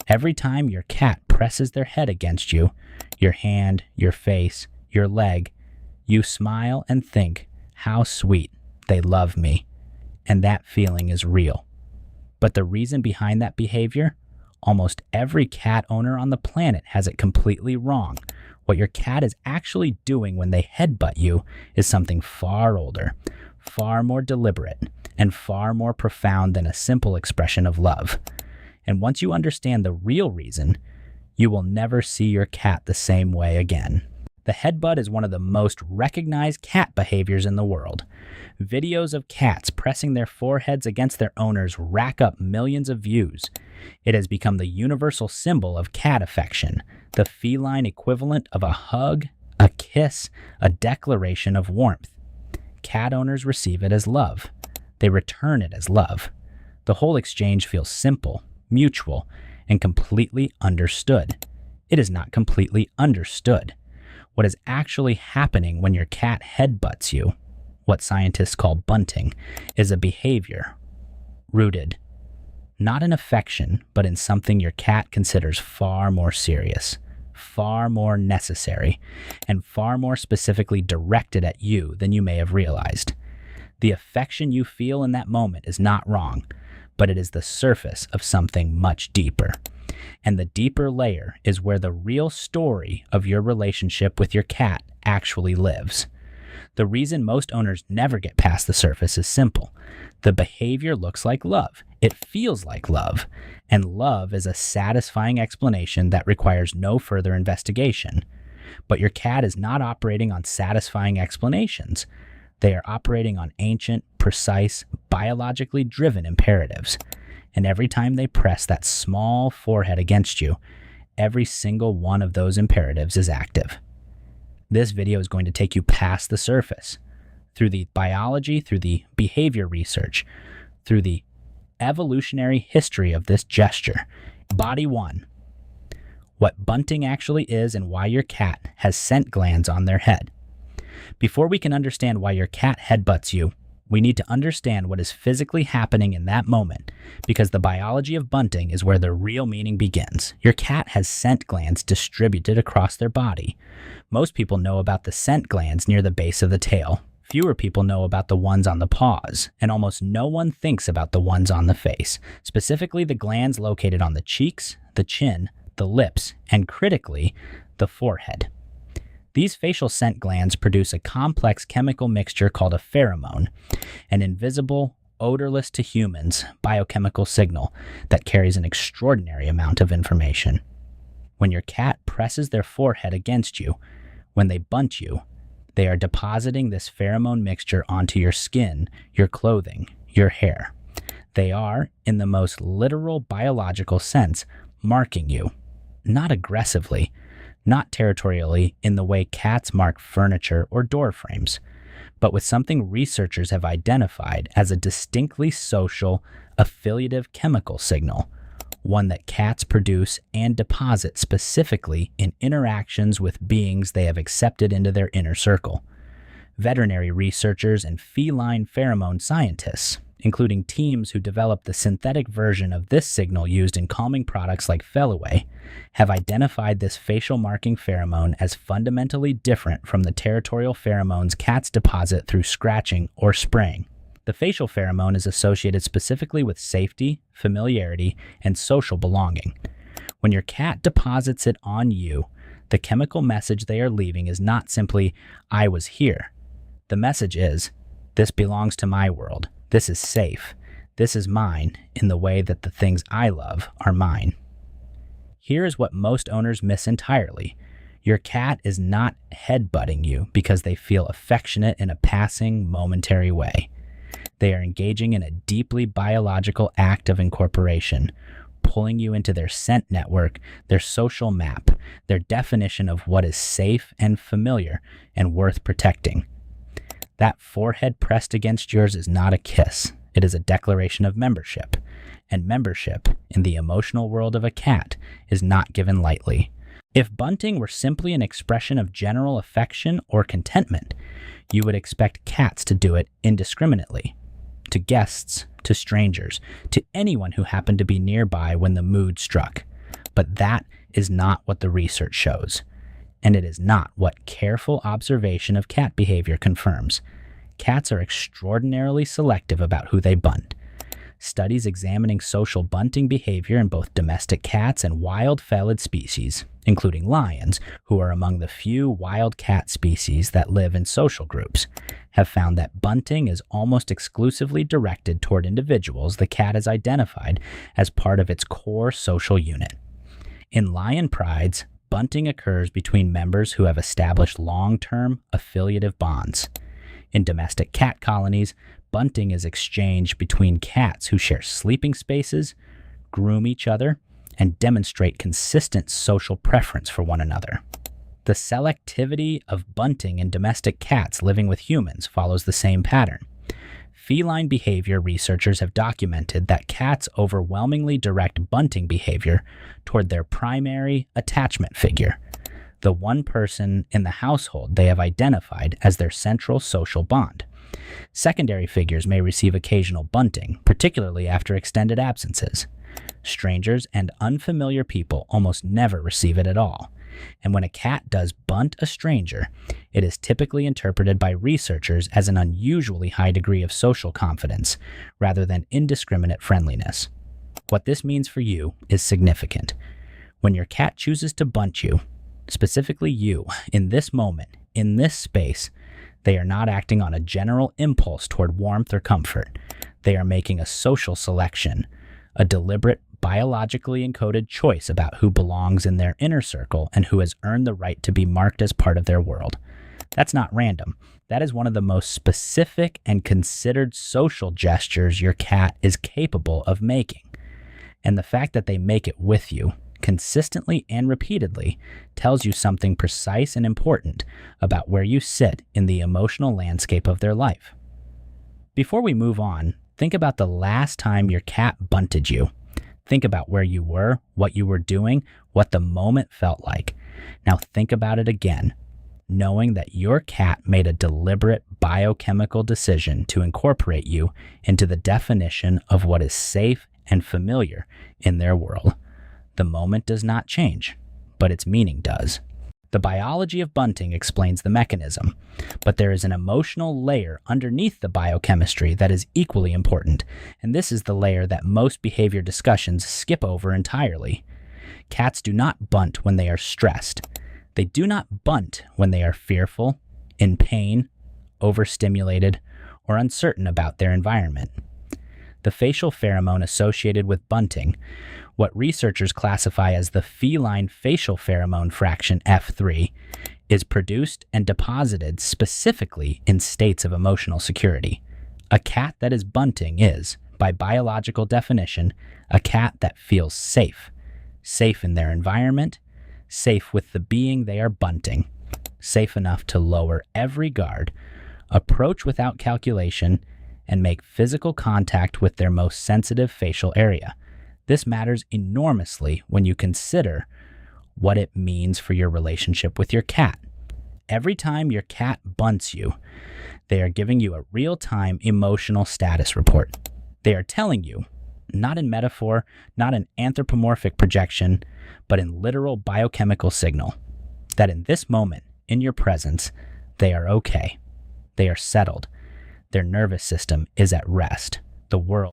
Every time your cat presses their head against you, your hand, your face, your leg, you smile and think, how sweet, they love me. And that feeling is real. But the reason behind that behavior? Almost every cat owner on the planet has it completely wrong. What your cat is actually doing when they headbutt you is something far older, far more deliberate, and far more profound than a simple expression of love. And once you understand the real reason, you will never see your cat the same way again. The headbutt is one of the most recognized cat behaviors in the world. Videos of cats pressing their foreheads against their owners rack up millions of views. It has become the universal symbol of cat affection, the feline equivalent of a hug, a kiss, a declaration of warmth. Cat owners receive it as love. They return it as love. The whole exchange feels simple, mutual, and completely understood. It is not completely understood. What is actually happening when your cat headbutts you, what scientists call bunting, is a behavior rooted not in affection, but in something your cat considers far more serious, far more necessary, and far more specifically directed at you than you may have realized. The affection you feel in that moment is not wrong, but it is the surface of something much deeper. And the deeper layer is where the real story of your relationship with your cat actually lives. The reason most owners never get past the surface is simple. The behavior looks like love. It feels like love. And love is a satisfying explanation that requires no further investigation. But your cat is not operating on satisfying explanations. They are operating on ancient, precise, biologically driven imperatives. And every time they press that small forehead against you, every single one of those imperatives is active. This video is going to take you past the surface, through the biology, through the behavior research, through the evolutionary history of this gesture. Body 1. What bunting actually is and why your cat has scent glands on their head. Before we can understand why your cat headbutts you, we need to understand what is physically happening in that moment, because the biology of bunting is where the real meaning begins. Your cat has scent glands distributed across their body. Most people know about the scent glands near the base of the tail. Fewer people know about the ones on the paws, and almost no one thinks about the ones on the face, specifically the glands located on the cheeks, the chin, the lips, and critically, the forehead. These facial scent glands produce a complex chemical mixture called a pheromone, an invisible, odorless to humans biochemical signal that carries an extraordinary amount of information. When your cat presses their forehead against you, when they bunt you, they are depositing this pheromone mixture onto your skin, your clothing, your hair. They are, in the most literal biological sense, marking you, not aggressively, not territorially in the way cats mark furniture or door frames, but with something researchers have identified as a distinctly social, affiliative chemical signal, one that cats produce and deposit specifically in interactions with beings they have accepted into their inner circle. Veterinary researchers and feline pheromone scientists, including teams who developed the synthetic version of this signal used in calming products like Feliway, have identified this facial marking pheromone as fundamentally different from the territorial pheromones cats deposit through scratching or spraying. The facial pheromone is associated specifically with safety, familiarity, and social belonging. When your cat deposits it on you, the chemical message they are leaving is not simply, "I was here." The message is, "This belongs to my world. This is safe. This is mine in the way that the things I love are mine." Here is what most owners miss entirely. Your cat is not headbutting you because they feel affectionate in a passing, momentary way. They are engaging in a deeply biological act of incorporation, pulling you into their scent network, their social map, their definition of what is safe and familiar and worth protecting. That forehead pressed against yours is not a kiss. It is a declaration of membership. And membership in the emotional world of a cat is not given lightly. If bunting were simply an expression of general affection or contentment, you would expect cats to do it indiscriminately. To guests, to strangers, to anyone who happened to be nearby when the mood struck. but that is not what the research shows. And it is not what careful observation of cat behavior confirms. Cats are extraordinarily selective about who they bunt. Studies examining social bunting behavior in both domestic cats and wild felid species, including lions, who are among the few wild cat species that live in social groups, have found that bunting is almost exclusively directed toward individuals the cat has identified as part of its core social unit. In lion prides, bunting occurs between members who have established long-term affiliative bonds. In domestic cat colonies, bunting is exchanged between cats who share sleeping spaces, groom each other, and demonstrate consistent social preference for one another. The selectivity of bunting in domestic cats living with humans follows the same pattern. Feline behavior researchers have documented that cats overwhelmingly direct bunting behavior toward their primary attachment figure, the one person in the household they have identified as their central social bond. Secondary figures may receive occasional bunting, particularly after extended absences. Strangers and unfamiliar people almost never receive it at all. And when a cat does bunt a stranger, it is typically interpreted by researchers as an unusually high degree of social confidence, rather than indiscriminate friendliness. What this means for you is significant. When your cat chooses to bunt you, specifically you, in this moment, in this space, they are not acting on a general impulse toward warmth or comfort. They are making a social selection, a deliberate, biologically encoded choice about who belongs in their inner circle and who has earned the right to be marked as part of their world. That's not random. That is one of the most specific and considered social gestures your cat is capable of making. And the fact that they make it with you, consistently and repeatedly, tells you something precise and important about where you sit in the emotional landscape of their life. Before we move on, think about the last time your cat bunted you. Think about where you were, what you were doing, what the moment felt like. Now think about it again, knowing that your cat made a deliberate biochemical decision to incorporate you into the definition of what is safe and familiar in their world. The moment does not change, but its meaning does. The biology of bunting explains the mechanism, but there is an emotional layer underneath the biochemistry that is equally important, and this is the layer that most behavior discussions skip over entirely. Cats do not bunt when they are stressed. They do not bunt when they are fearful, in pain, overstimulated, or uncertain about their environment. The facial pheromone associated with bunting, what researchers classify as the feline facial pheromone fraction F3, is produced and deposited specifically in states of emotional security. A cat that is bunting is, by biological definition, a cat that feels safe. Safe in their environment, safe with the being they are bunting, safe enough to lower every guard, approach without calculation, and make physical contact with their most sensitive facial area. This matters enormously when you consider what it means for your relationship with your cat. Every time your cat bunts you, they are giving you a real-time emotional status report. They are telling you, not in metaphor, not in anthropomorphic projection, but in literal biochemical signal, that in this moment, in your presence, they are okay. They are settled. Their nervous system is at rest. The world